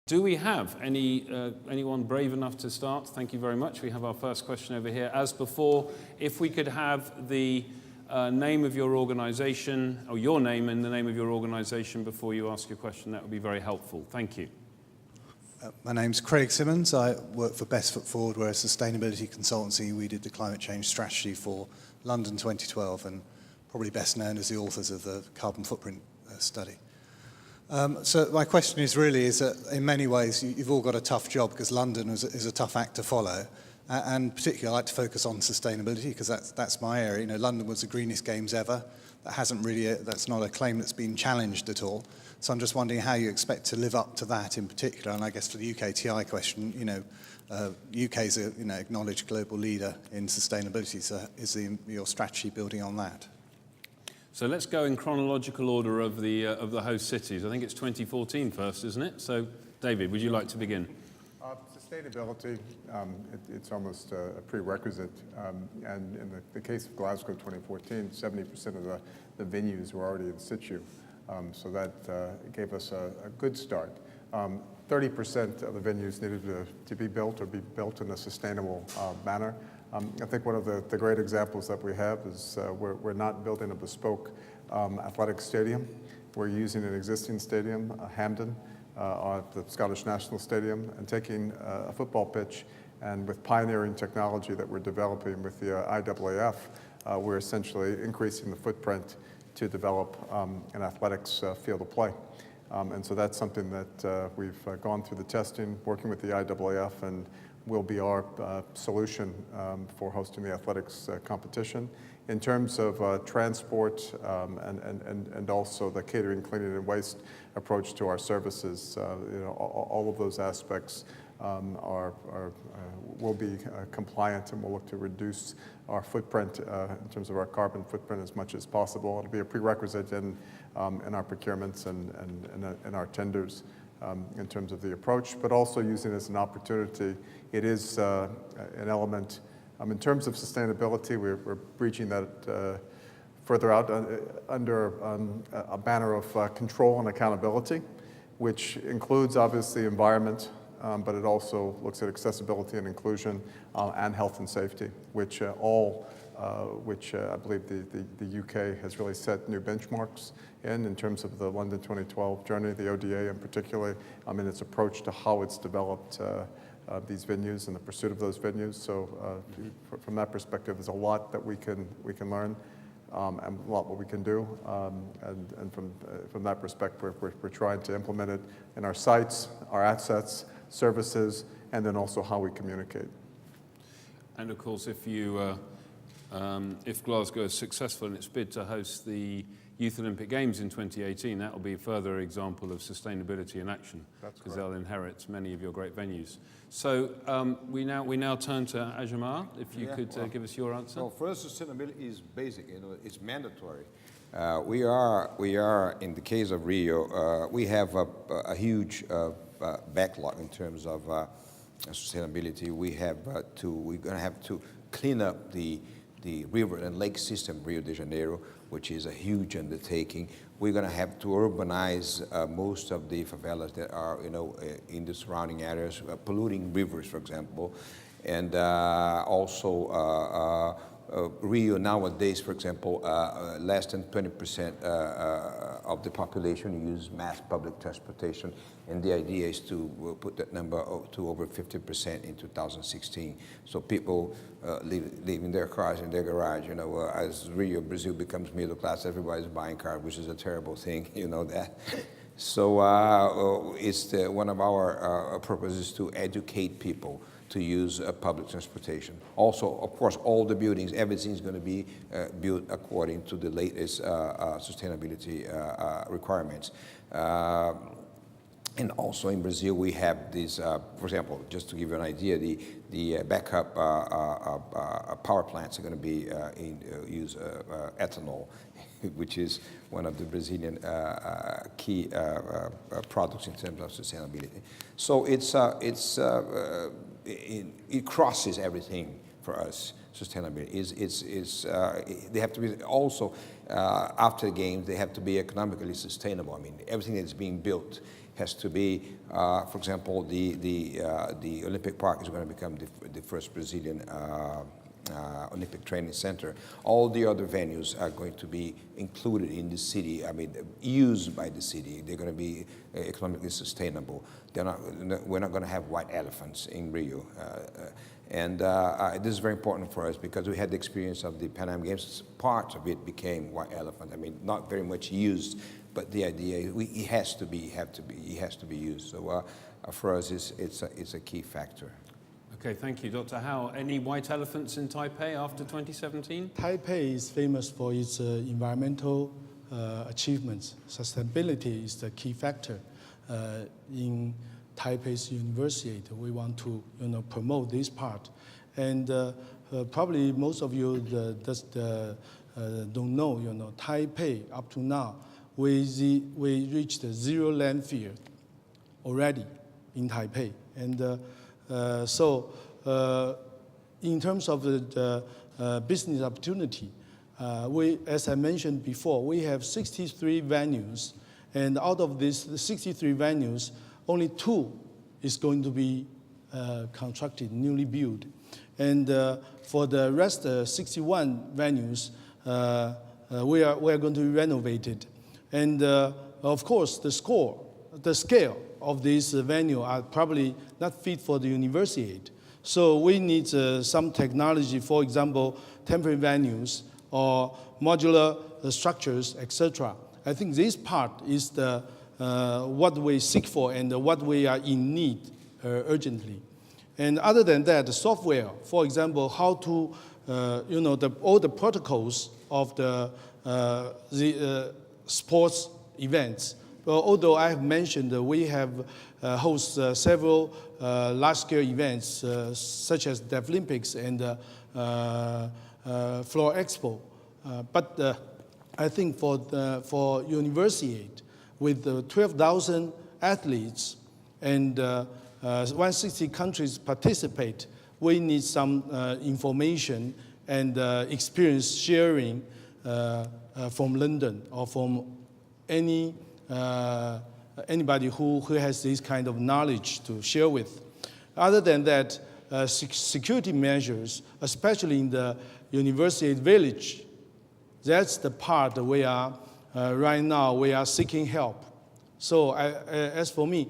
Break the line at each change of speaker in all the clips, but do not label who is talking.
Do we have anyone brave enough to start? Thank you very much. We have our first question over here. As before, if we could have the name of your organisation, or your name and the name of your organisation before you ask your question, that would be very helpful. Thank you.
My name's Craig Simmons. I work for Best Foot Forward. We're a sustainability consultancy. We did the climate change strategy for London 2012 and probably best known as the authors of the carbon footprint study. So my question is that in many ways you've all got a tough job because London is a tough act to follow. And particularly I like to focus on sustainability because that's my area. You know, London was the greenest games ever. That's not a claim that's been challenged at all. So I'm just wondering how you expect to live up to that in particular. And I guess for the UKTI question, you know, UK is a acknowledged global leader in sustainability. So is your strategy building on that?
So let's go in chronological order of the host cities. I think it's 2014 first, isn't it? So David, would you like to begin?
Sustainability, it's almost a prerequisite. And in the case of Glasgow 2014, 70% of the venues were already in situ. So that gave us a good start. 30% of the venues needed to be built or be built in a sustainable manner. I think one of the great examples that we have is we're not building a bespoke athletic stadium. We're using an existing stadium, Hampden, at the Scottish National Stadium, and taking a football pitch, and with pioneering technology that we're developing with the IAAF, we're essentially increasing the footprint to develop an athletics field of play. And so that's something that we've gone through the testing, working with the IAAF, and will be our solution for hosting the athletics competition. In terms of transport and also the catering, cleaning, and waste approach to our services, all of those aspects will be compliant, and we'll look to reduce our footprint in terms of our carbon footprint as much as possible. It'll be a prerequisite in our procurements and our tenders in terms of the approach, but also using it as an opportunity. It is an element. In terms of sustainability, we're breaching that further out under a banner of control and accountability, which includes obviously environment, but it also looks at accessibility and inclusion and health and safety, which I believe the UK has really set new benchmarks in terms of the London 2012 journey, the ODA in particular, in its approach to how it's developed these venues and the pursuit of those venues. So from that perspective, there's a lot that we can learn and a lot what we can do. And from that perspective, we're trying to implement it in our sites, our assets, services, and then also how we communicate.
And of course, if Glasgow is successful in its bid to host the Youth Olympic Games in 2018, that will be a further example of sustainability in action, because they'll inherit many of your great venues. So we now turn to Agemar, if you could give us your answer.
Well, first, sustainability is basic, it's mandatory. We are in the case of Rio, we have a huge backlog in terms of sustainability. We're going to have to clean up the river and lake system, Rio de Janeiro, which is a huge undertaking. We're going to have to urbanize most of the favelas that are, in the surrounding areas, polluting rivers, for example. And also Rio nowadays, for example, less than 20% of the population use mass public transportation, and the idea is to put that number to over 50% in 2016. So people leaving their cars in their garage. As Rio, Brazil becomes middle class, everybody's buying cars, which is a terrible thing. You know that. So it's one of our purposes to educate people to use public transportation. Also, of course, all the buildings, everything's going to be built according to the latest sustainability requirements. And also in Brazil, we have this, for example, just to give you an idea, the backup power plants are going to be use ethanol, which is one of the Brazilian key products in terms of sustainability. So it crosses everything for us. Sustainability they have to be also after the games. They have to be economically sustainable. I mean, everything that's being built has to be, for example, the Olympic Park is going to become the first Brazilian Olympic Training Center. All the other venues are going to be included in the city, I mean, used by the city. They're going to be economically sustainable. We're not going to have white elephants in Rio. This is very important for us because we had the experience of the Pan Am Games. Part of it became white elephant. I mean, not very much used, but the idea is it has to be used. So for us, it's a key factor.
Okay, thank you. Dr. Hau, any white elephants in Taipei after 2017?
Taipei is famous for its environmental achievements. Sustainability is the key factor. In Taipei's Universiade, we want to promote this part. And probably most of you don't know, Taipei up to now, we reached zero landfill already in Taipei. And so in terms of the business opportunity, as I mentioned before, we have 63 venues, and out of these 63 venues, only 2 is going to be constructed, newly built. And for the rest 61 venues, we are going to be renovated. And of course, the scale of this venue are probably not fit for the Universiade. So we need some technology, for example, temporary venues or modular structures, etc. I think this part is what we seek for and what we are in need urgently. And other than that, the software, for example, how to, all the protocols of the sports events. Well, although I have mentioned that we have host several large-scale events such as the Olympics and Floor Expo, but I think for Universiade, with 12,000 athletes and 160 countries participate, we need some information and experience sharing from London or from anybody who has this kind of knowledge to share with. Other than that, security measures, especially in the Universiade village, that's the part that we are, right now, we are seeking help. So as for me,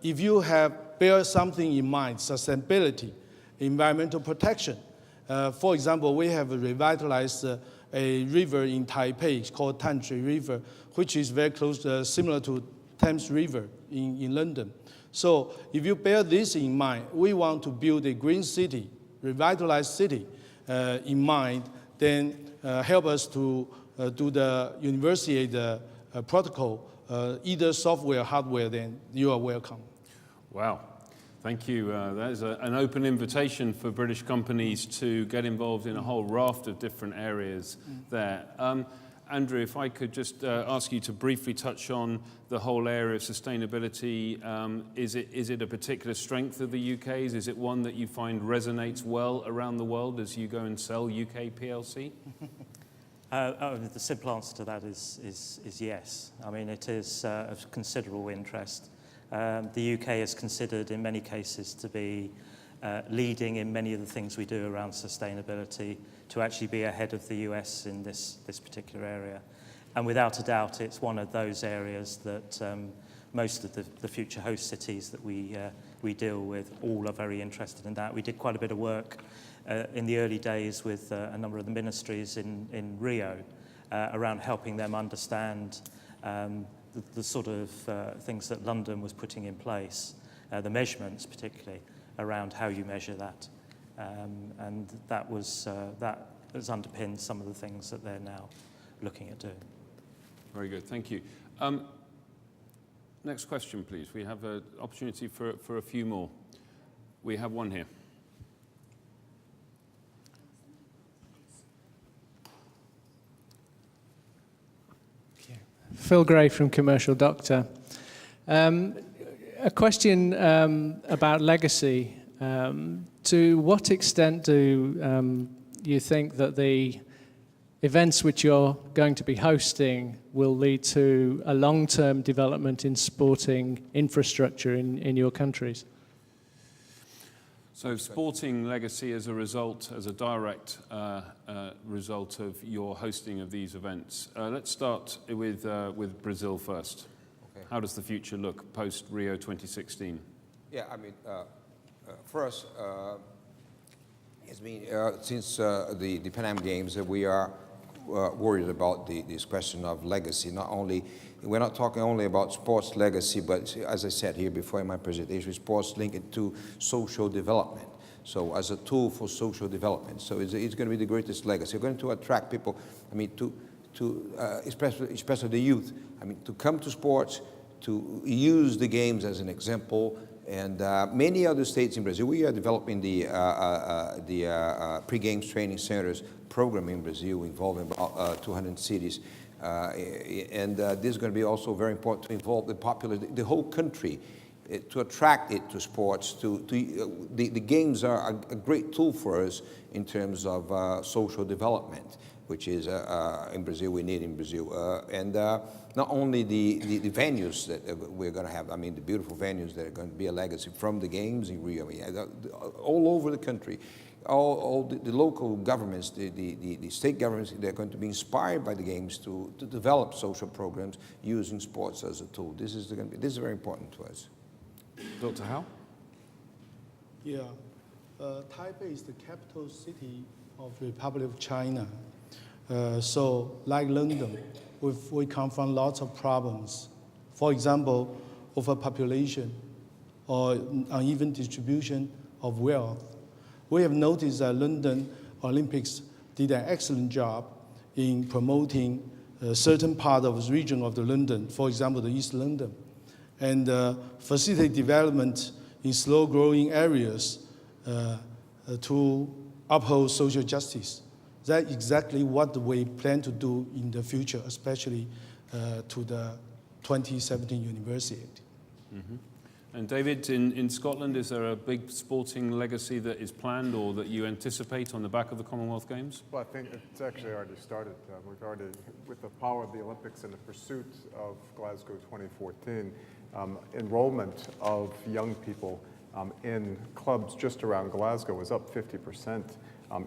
if you bear something in mind, sustainability, environmental protection, for example, we have revitalized a river in Taipei, it's called Tanshui River, which is very close, similar to Thames River in London. So if you bear this in mind, we want to build a green city, revitalized city in mind, then help us to do the Universiade protocol, either software, hardware, then you are welcome.
Wow. Thank you. That is an open invitation for British companies to get involved in a whole raft of different areas there. Andrew, if I could just ask you to briefly touch on the whole area of sustainability. Is it a particular strength of the UK's? Is it one that you find resonates well around the world as you go and sell UK PLC?
The simple answer to that is yes. I mean, it is of considerable interest. The UK is considered in many cases to be leading in many of the things we do around sustainability, to actually be ahead of the US in this particular area. And without a doubt, it's one of those areas that most of the future host cities that we deal with all are very interested in that. We did quite a bit of work in the early days with a number of the ministries in Rio around helping them understand the sort of things that London was putting in place, the measurements particularly around how you measure that. And that has underpinned some of the things that they're now looking at doing.
Very good, thank you. Next question, please. We have an opportunity for a few more. We have one here.
Phil Gray from Commercial Doctor. A question about legacy. To what extent do you think that the events which you're going to be hosting will lead to a long-term development in sporting infrastructure in your countries?
So sporting legacy as a result, as a direct result of your hosting of these events. Let's start with Brazil first.
Okay.
How does the future look post Rio 2016?
Yeah, I mean, for us, it's been since the Pan Am Games that we are worried about this question of legacy. We're not talking only about sports legacy, but as I said here before in my presentation, sports linked to social development. So as a tool for social development. So it's going to be the greatest legacy. We're going to attract people, I mean, especially the youth, I mean, to come to sports, to use the games as an example. And many other states in Brazil, we are developing the pre-games training centers program in Brazil involving about 200 cities. And this is going to be also very important to involve the whole country, to attract it to sports. The games are a great tool for us in terms of social development, which is in Brazil, we need in Brazil. And not only the venues that we're going to have, I mean, the beautiful venues that are going to be a legacy from the games in Rio, I mean, all over the country. All the local governments, the state governments, they're going to be inspired by the games to develop social programs using sports as a tool. This is very important to us.
Dr. Hau?
Yeah, Taipei is the capital city of the Republic of China. So like London, we confront lots of problems. For example, overpopulation or uneven distribution of wealth. We have noticed that London Olympics did an excellent job in promoting a certain part of the region of the London, for example, the East London, and facilitate development in slow-growing areas to uphold social justice. That's exactly what we plan to do in the future, especially to the 2017 Universiade.
Mm-hmm. And David, in Scotland, is there a big sporting legacy that is planned or that you anticipate on the back of the Commonwealth Games?
Well, I think it's actually already started. We've already, with the power of the Olympics and the pursuit of Glasgow 2014, enrollment of young people in clubs just around Glasgow is up 50%.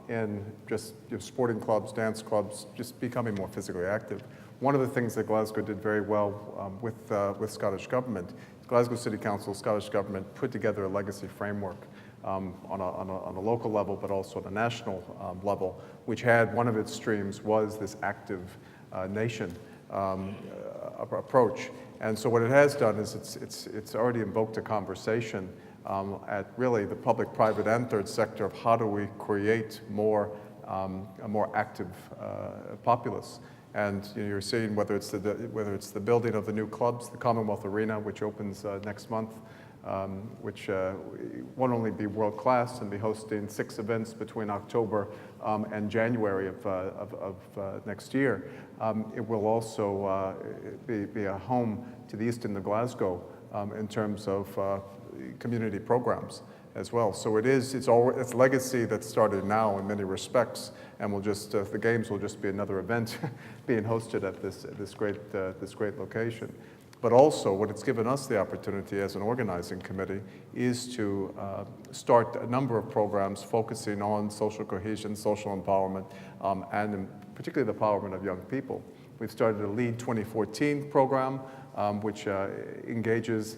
In just sporting clubs, dance clubs, just becoming more physically active. One of the things that Glasgow did very well with Scottish government, Glasgow City Council, Scottish government put together a legacy framework on a local level, but also on a national level, which had one of its streams was this active nation approach. And so what it has done is it's already invoked a conversation at really the public, private, and third sector of how do we create a more active populace. And you're seeing whether it's the building of the new clubs, the Commonwealth Arena, which opens next month, which won't only be world-class and be hosting 6 events between October and January of next year. It will also be a home to the east end of Glasgow in terms of community programs as well. So it's legacy that started now in many respects, and the games will just be another event being hosted at this great location. But also, what it's given us the opportunity as an organizing committee is to start a number of programs focusing on social cohesion, social empowerment, and particularly the empowerment of young people. We've started a LEAD 2014 program, which engages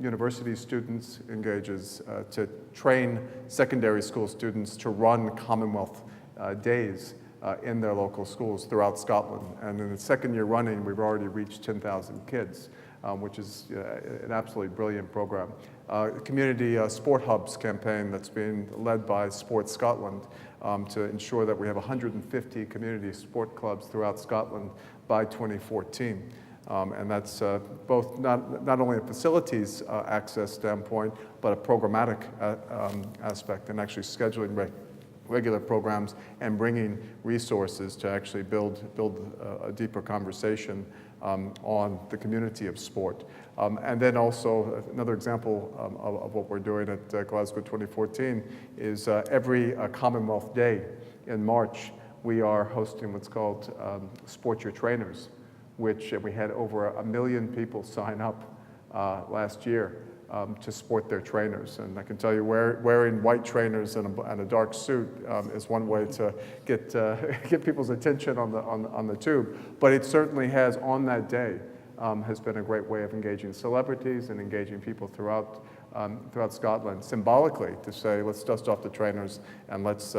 university students, engages to train secondary school students to run Commonwealth days in their local schools throughout Scotland. And in the second year running, we've already reached 10,000 kids, which is an absolutely brilliant program. Community Sport Hubs campaign that's being led by Sports Scotland to ensure that we have 150 community sport clubs throughout Scotland by 2014. And that's both not only a facilities access standpoint, but a programmatic aspect, and actually scheduling regular programs and bringing resources to actually build a deeper conversation on the community of sport. And then also another example of what we're doing at Glasgow 2014 is every Commonwealth Day in March, we are hosting what's called Sport Your Trainers, which we had over 1 million people sign up last year to sport their trainers. And I can tell you wearing white trainers and a dark suit is one way to get people's attention on the tube. But it certainly has, on that day, has been a great way of engaging celebrities and engaging people throughout Scotland, symbolically, to say, let's dust off the trainers and let's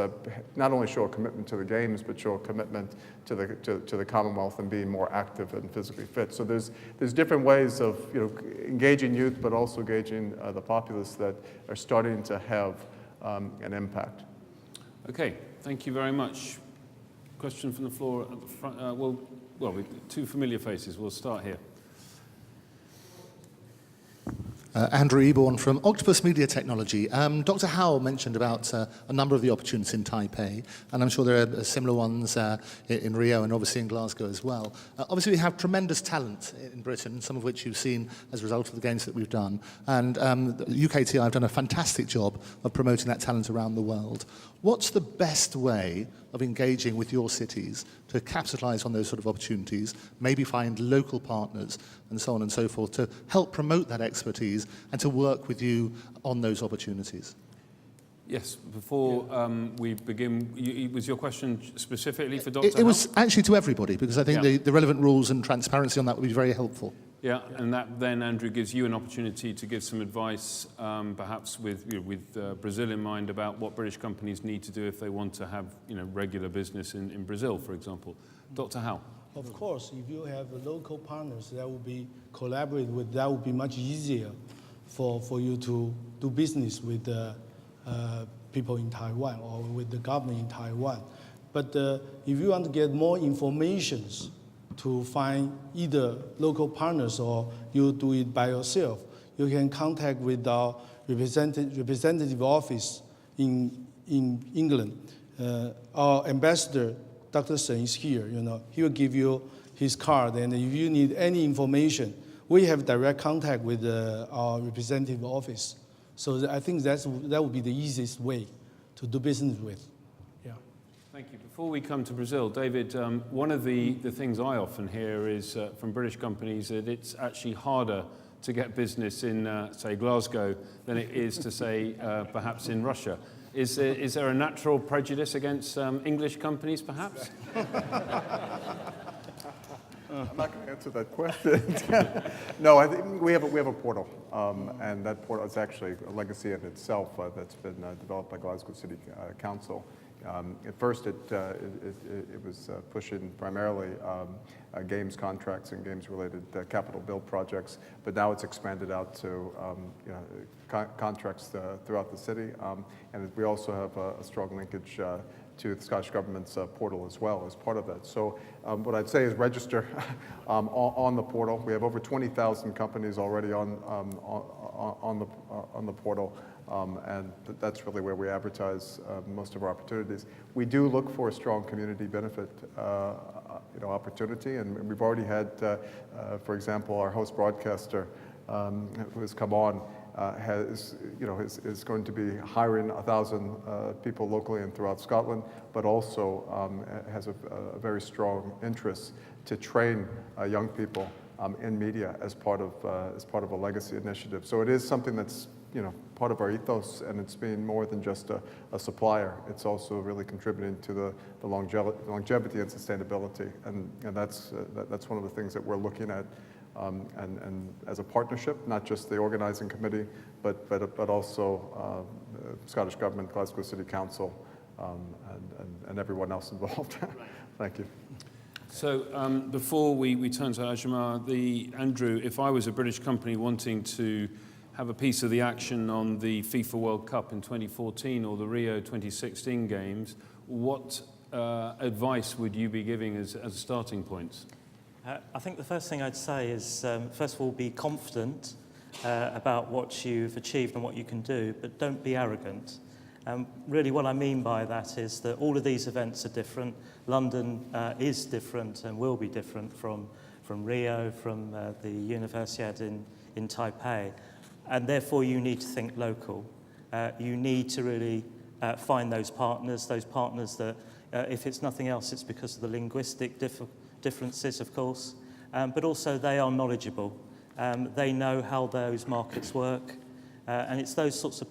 not only show a commitment to the Games, but show a commitment to the Commonwealth and being more active and physically fit. So there's different ways of engaging youth, but also engaging the populace that are starting to have an impact.
Okay, thank you very much. Question from the floor at the front. Well, with two familiar faces. We'll start here.
Andrew Eborn from Octopus Media Technology. Dr. Hau mentioned about a number of the opportunities in Taipei, and I'm sure there are similar ones in Rio and obviously in Glasgow as well. Obviously, we have tremendous talent in Britain, some of which you've seen as a result of the games that we've done. And UKTI have done a fantastic job of promoting that talent around the world. What's the best way of engaging with your cities to capitalise on those sort of opportunities, maybe find local partners and so on and so forth to help promote that expertise and to work with you on those opportunities?
Yes, before we begin, was your question specifically for Dr.
It was actually to everybody, because I think
Yeah.
the relevant rules and transparency on that would be very helpful.
Yeah, and that then, Andrew, gives you an opportunity to give some advice, perhaps with Brazil in mind, about what British companies need to do if they want to have regular business in Brazil, for example. Dr. Hau.
Of course, if you have local partners that will be collaborate with, that would be much easier for you to do business with people in Taiwan or with the government in Taiwan. But if you want to get more information to find either local partners or you do it by yourself, you can contact with our representative office in England. Our ambassador, Dr. Shen, is here. He will give you his card, and if you need any information, we have direct contact with our representative office. So I think that would be the easiest way to do business with. Yeah.
Thank you. Before we come to Brazil, David, one of the things I often hear is from British companies that it's actually harder to get business in, say, Glasgow than it is to, say, perhaps in Russia. Is there a natural prejudice against English companies, perhaps?
I'm not going to answer that question. No, I think we have a portal, and that portal is actually a legacy in itself that's been developed by Glasgow City Council. At first, it was pushing primarily games contracts and games-related capital build projects, but now it's expanded out to contracts throughout the city, and we also have a strong linkage to the Scottish Government's portal as well as part of that. So what I'd say is register on the portal. We have over 20,000 companies already on the portal. And that's really where we advertise most of our opportunities. We do look for a strong community benefit opportunity, and we've already had, for example, our host broadcaster who has come on is going to be hiring 1,000 people locally and throughout Scotland, but also has a very strong interest to train young people in media as part of a legacy initiative. So it is something that's part of our ethos, and it's being more than just a supplier. It's also really contributing to the longevity and sustainability, and that's one of the things that we're looking at, and as a partnership, not just the Organising Committee, but also Scottish Government, Glasgow City Council, and everyone else involved. Thank you.
So before we turn to Agemar, Andrew, if I was a British company wanting to have a piece of the action on the FIFA World Cup in 2014 or the Rio 2016 Games, what advice would you be giving as starting points?
I think the first thing I'd say is, first of all, be confident about what you've achieved and what you can do, but don't be arrogant. Really what I mean by that is that all of these events are different. London is different and will be different from Rio, from the Universiade in Taipei. And therefore, you need to think local. You need to really find those partners that If it's nothing else, it's because of the linguistic differences, of course, but also they are knowledgeable. They know how those markets work, and it's those sorts of,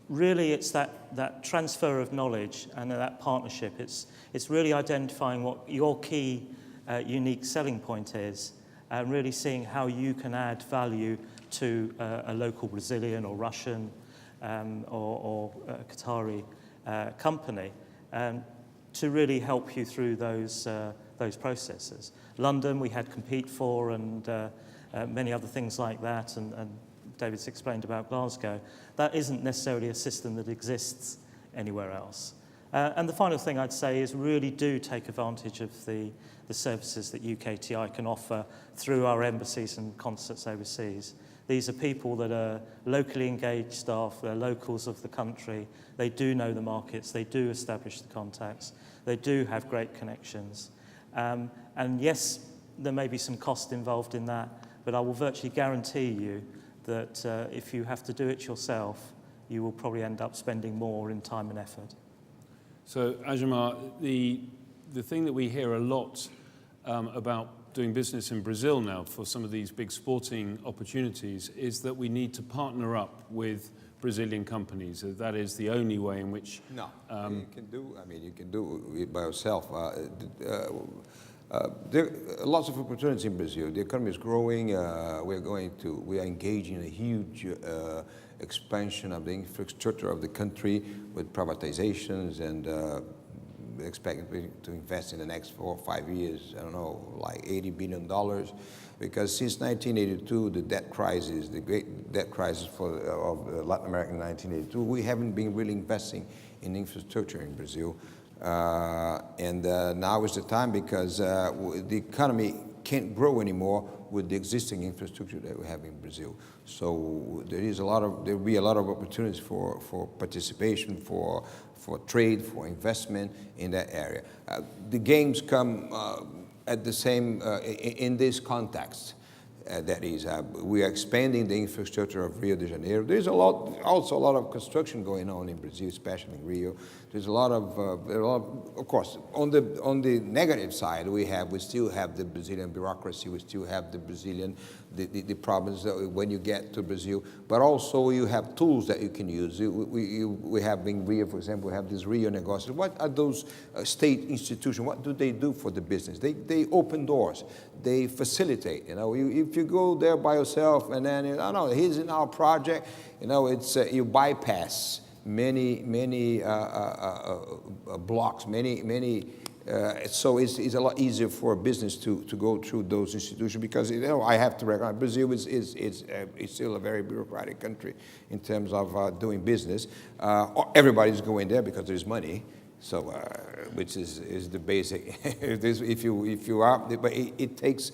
really it's that transfer of knowledge and that partnership. It's really identifying what your key unique selling point is, and really seeing how you can add value to a local Brazilian or Russian or Qatari company to really help you through those processes. London, we had Compete For and many other things like that, and David's explained about Glasgow. That isn't necessarily a system that exists anywhere else. And the final thing I'd say is really do take advantage of the services that UKTI can offer through our embassies and consulates overseas. These are people that are locally engaged staff, they're locals of the country, they do know the markets, they do establish the contacts, they do have great connections. And yes, there may be some cost involved in that, but I will virtually guarantee you that if you have to do it yourself, you will probably end up spending more in time and effort.
So, Agemar, the thing that we hear a lot about doing business in Brazil now for some of these big sporting opportunities is that we need to partner up with Brazilian companies. That is the only way in which...
No, you can do it by yourself. There are lots of opportunities in Brazil. The economy is growing. We are engaging in a huge expansion of the infrastructure of the country with privatizations, and expect to invest in the next 4 or 5 years, I don't know, like $80 billion. Because since 1982, the debt crisis, the great debt crisis of Latin America in 1982, we haven't been really investing in infrastructure in Brazil. And now is the time, because the economy can't grow anymore with the existing infrastructure that we have in Brazil. So there will be a lot of opportunities for participation, for trade, for investment in that area. The games come at the same, in this context. That is, we are expanding the infrastructure of Rio de Janeiro. There's also a lot of construction going on in Brazil, especially in Rio. There's a lot of course, on the negative side, we still have the Brazilian bureaucracy, we still have the Brazilian, the problems that when you get to Brazil, but also you have tools that you can use. We have in Rio, for example, we have these Rio Negócios. What are those state institutions? What do they do for the business? They open doors, they facilitate. If you go there by yourself and then, I don't know, here's in our project, it's you bypass many blocks, so it's a lot easier for a business to go through those institutions, because I have to recognize Brazil is still a very bureaucratic country in terms of doing business. Everybody's going there because there's money. So, which is the basic. if you are, but it takes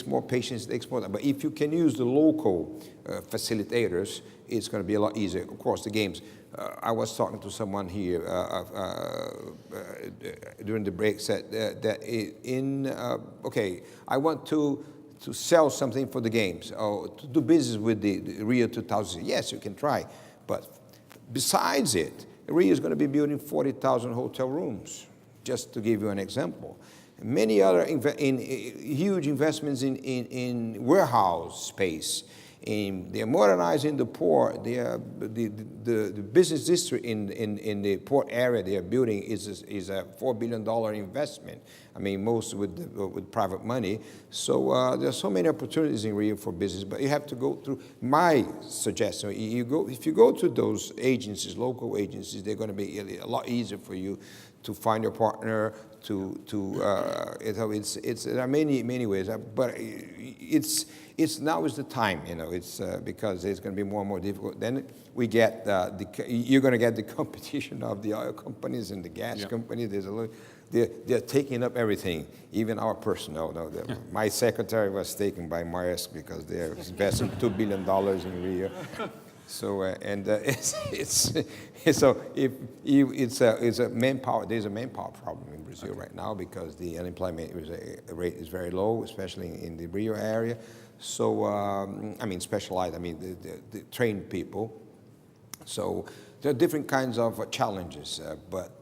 more patience. It takes more time. But if you can use the local facilitators, it's going to be a lot easier. Of course, the games. I was talking to someone here during the break. Said that okay, I want to sell something for the games or to do business with the Rio 2000. Yes, you can try, but besides it, Rio is going to be building 40,000 hotel rooms, just to give you an example. Many other huge investments in warehouse space. They are modernizing the port. The business district in the port area they are building is a $4 billion investment. I mean, most with private money. So there are so many opportunities in Rio for business, but you have to go through. My suggestion: if you go to those agencies, local agencies, they're going to be a lot easier for you to find your partner. There are many ways, but it's now is the time, it's because it's going to be more and more difficult. Then we get you're going to get the competition of the oil companies and the gas companies. They're taking up everything, even our personnel. My secretary was taken by Maersk because they're investing $2 billion in Rio. So it's a manpower. There's a manpower problem in Brazil right now because the unemployment rate is very low, especially in the Rio area. So specialized. The trained people. So there are different kinds of challenges, but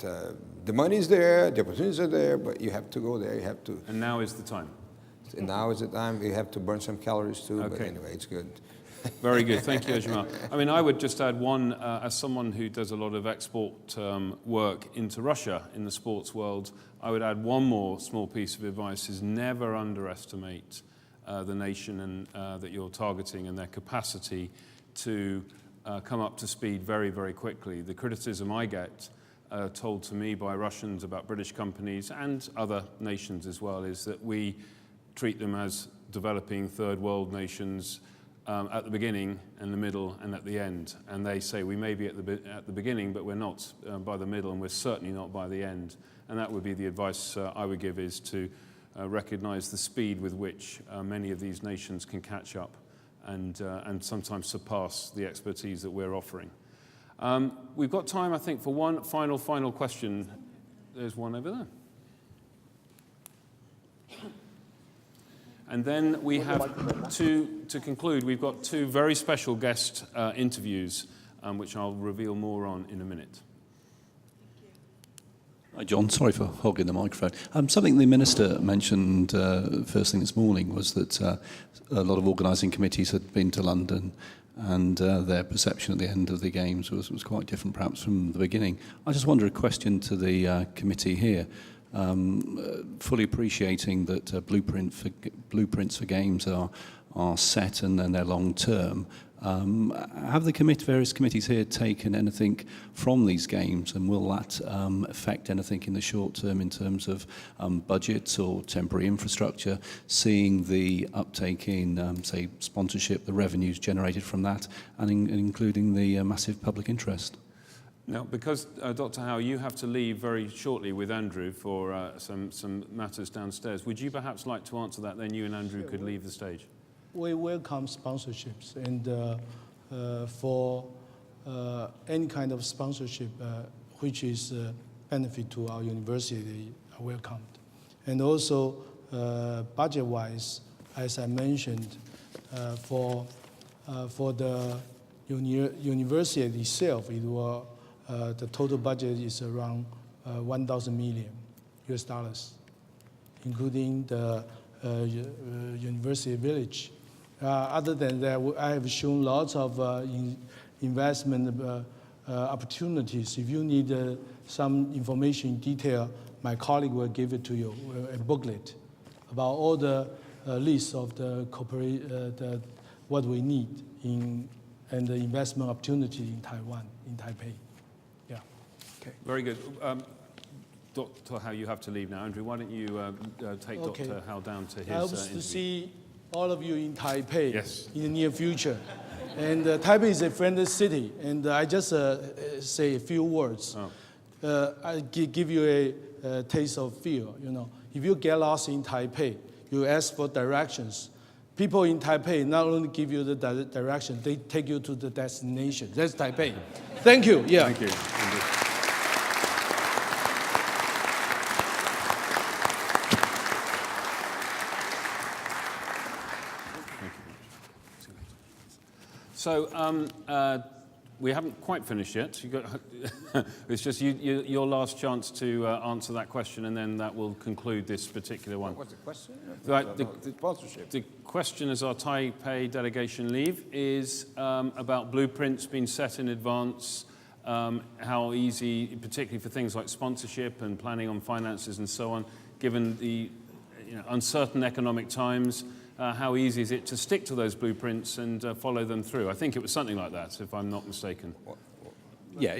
the money is there, the opportunities are there, but you have to go there, you have to.
And now is the time.
And now is the time, you have to burn some calories too, but
Okay.
anyway, it's good.
Very good. Thank you, Agemar. I mean, I would just add one, as someone who does a lot of export work into Russia in the sports world, I would add one more small piece of advice is never underestimate the nation and, that you're targeting and their capacity to come up to speed very, very quickly. The criticism I get told to me by Russians about British companies and other nations as well is that we treat them as developing third world nations at the beginning and the middle and at the end. And they say we may be at the beginning, but we're not by the middle, and we're certainly not by the end. And that would be the advice I would give, is to recognize the speed with which many of these nations can catch up and sometimes surpass the expertise that we're offering. We've got time, I think, for one final question. There's one over there. And then we have to conclude, we've got two very special guest interviews, which I'll reveal more on in a minute.
Hi, John. Sorry for hogging the microphone. Something the Minister mentioned first thing this morning was that a lot of organising committees had been to London, and their perception at the end of the Games was quite different perhaps from the beginning. I just wonder, a question to the committee here. Fully appreciating that blueprints for games are set and then they're long term. Have the various committees here taken anything from these games, and will that affect anything in the short term in terms of budgets or temporary infrastructure, seeing the uptake in, say, sponsorship, the revenues generated from that, and including the massive public interest?
Now, because, Dr. Hau, you have to leave very shortly with Andrew for some matters downstairs, would you perhaps like to answer that? Then you and Andrew could leave the stage.
We welcome sponsorships, and for any kind of sponsorship which is benefit to our university are welcomed. And also, budget-wise, as I mentioned, for the university itself, it will the total budget is around 1,000 million US dollars, including the university village. Other than that, I have shown lots of investment opportunities. If you need some information in detail, my colleague will give it to you, a booklet about all the list of the what we need and the investment opportunity in Taiwan, in Taipei. Yeah. Okay.
Very good. Dr. Hau, you have to leave now. Andrew, why don't you take Dr. Hau down to his
I hope
interview.
to see all of you in Taipei
Yes.
in the near future. And Taipei is a friendly city, and I just say a few words. I give you a taste of feel. You know, if you get lost in Taipei, you ask for directions. People in Taipei not only give you the direction, they take you to the destination. That's Taipei. Thank you. Yeah.
Thank you, Andrew. So we haven't quite finished yet. It's just your last chance to answer that question, and then that will conclude this particular one.
What's the question?
The
Sponsorship.
The question, as our Taipei delegation leave, is about blueprints being set in advance, how easy, particularly for things like sponsorship and planning on finances and so on, given the uncertain economic times. How easy is it to stick to those blueprints and follow them through? I think it was something like that, if I'm not mistaken.
Yeah,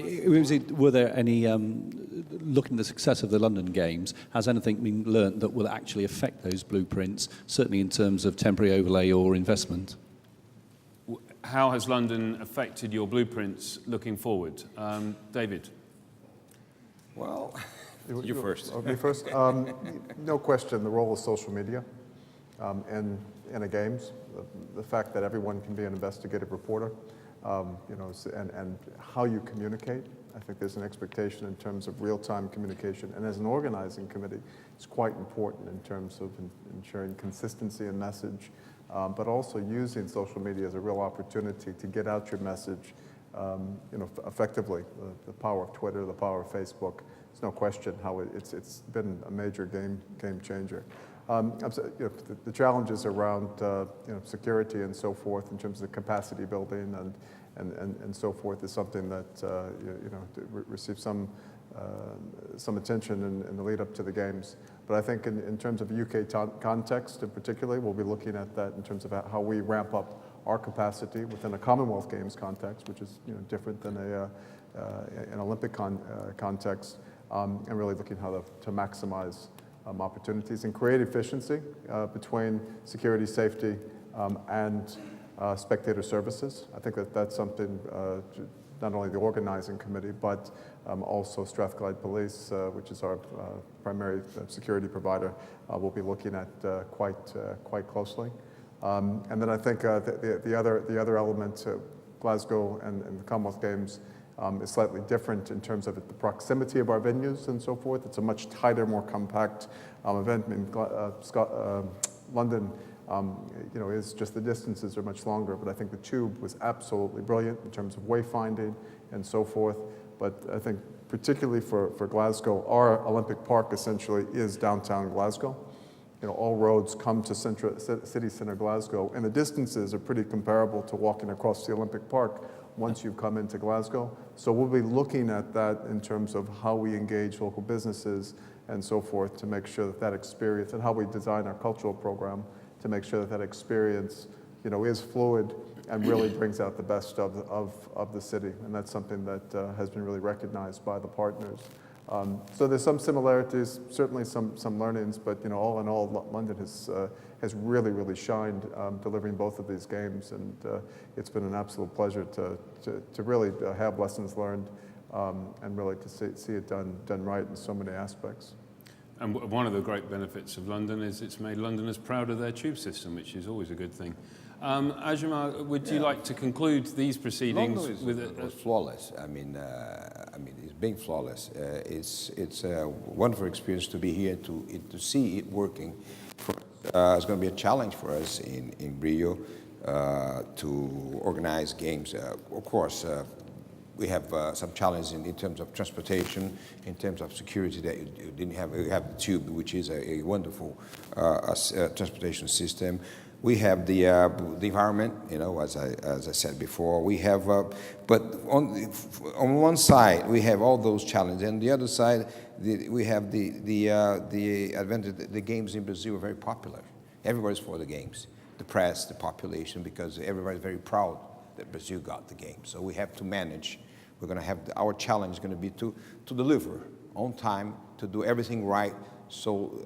were there any, looking at the success of the London Games, has anything been learnt that will actually affect those blueprints, certainly in terms of temporary overlay or investment?
How has London affected your blueprints looking forward? David?
Well, you first.
Me first. No question, the role of social media in a games, the fact that everyone can be an investigative reporter, and how you communicate. I think there's an expectation in terms of real-time communication, and as an organizing committee, it's quite important in terms of ensuring consistency in message, but also using social media as a real opportunity to get out your message effectively. The power of Twitter, the power of Facebook, there's no question how it's been a major game changer. The challenges around security and so forth in terms of capacity building and so forth is something that received some attention in the lead up to the games. But I think in terms of UK context in particular, we'll be looking at that in terms of how we ramp up our capacity within a Commonwealth Games context, which is different than an Olympic context, and really looking how to maximize opportunities and create efficiency between security, safety, and spectator services. I think that's something not only the Organising Committee, but also Strathclyde Police, which is our primary security provider, will be looking at quite closely. And then I think the other element, Glasgow and the Commonwealth Games, is slightly different in terms of the proximity of our venues and so forth. It's a much tighter, more compact event. I mean, London, is just the distances are much longer, but I think the Tube was absolutely brilliant in terms of wayfinding and so forth. But I think particularly for Glasgow, our Olympic Park essentially is downtown Glasgow. All roads come to city centre Glasgow, and the distances are pretty comparable to walking across the Olympic Park once you've come into Glasgow. So we'll be looking at that in terms of how we engage local businesses and so forth to make sure that experience, and how we design our cultural program to make sure that experience, is fluid and really brings out the best of the city. And that's something that has been really recognized by the partners. So there's some similarities, certainly some learnings, but all in all, London has really shined delivering both of these games, and it's been an absolute pleasure to really have lessons learned and really to see it done right in so many aspects.
And one of the great benefits of London is it's made Londoners proud of their tube system, which is always a good thing. Agemar, would you like to conclude these proceedings with
was flawless. I mean, it's being flawless. It's a wonderful experience to be here to see it working. It's going to be a challenge for us in Rio to organize games. Of course, we have some challenges in terms of transportation, in terms of security that you didn't have. We have the Tube, which is a wonderful transportation system. We have the environment, as I said before. We have, but on one side we have all those challenges, and the other side we have the advantage. The games in Brazil are very popular. Everybody's for the games. The press, the population, because everybody's very proud that Brazil got the game. So we have to manage. We're going to have our challenge is going to be to deliver on time, to do everything right. So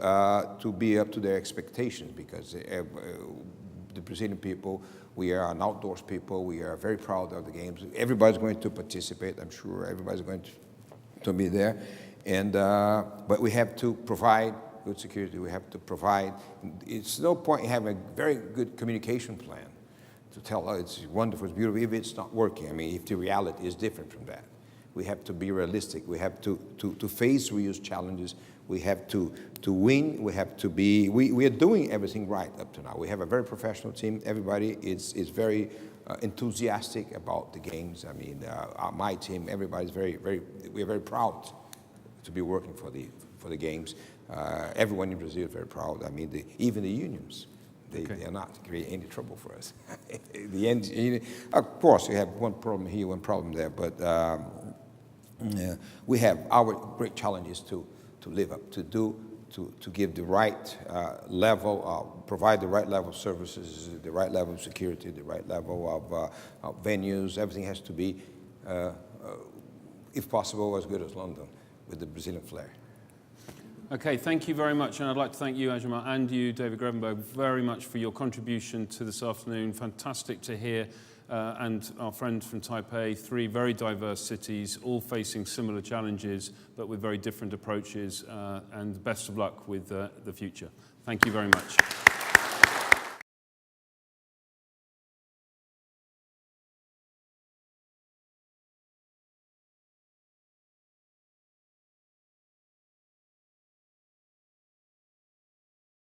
to be up to their expectations, because the Brazilian people, we are an outdoors people. We are very proud of the games. Everybody's going to participate. I'm sure everybody's going to be there. And but we have to provide good security. We have to provide. It's no point in having a very good communication plan to tell, it's wonderful, it's beautiful, if it's not working. I mean, if the reality is different from that. We have to be realistic. We have to face real challenges. We have to win. We have to be, we are doing everything right up to now. We have a very professional team. Everybody is very enthusiastic about the games. I mean, my team, everybody's we are very proud to be working for the games. Everyone in Brazil is very proud. I mean, even the unions, they are not creating any trouble for us. Of course, we have one problem here, one problem there, but we have our great challenges to live up to give the right level, provide the right level of services, the right level of security, the right level of venues. Everything has to be, if possible, as good as London with the Brazilian flair.
Okay, thank you very much, and I'd like to thank you, Agemar, and you, David Grevemberg, very much for your contribution to this afternoon. Fantastic to hear, and our friends from Taipei, three very diverse cities, all facing similar challenges, but with very different approaches, and best of luck with the future. Thank you very much.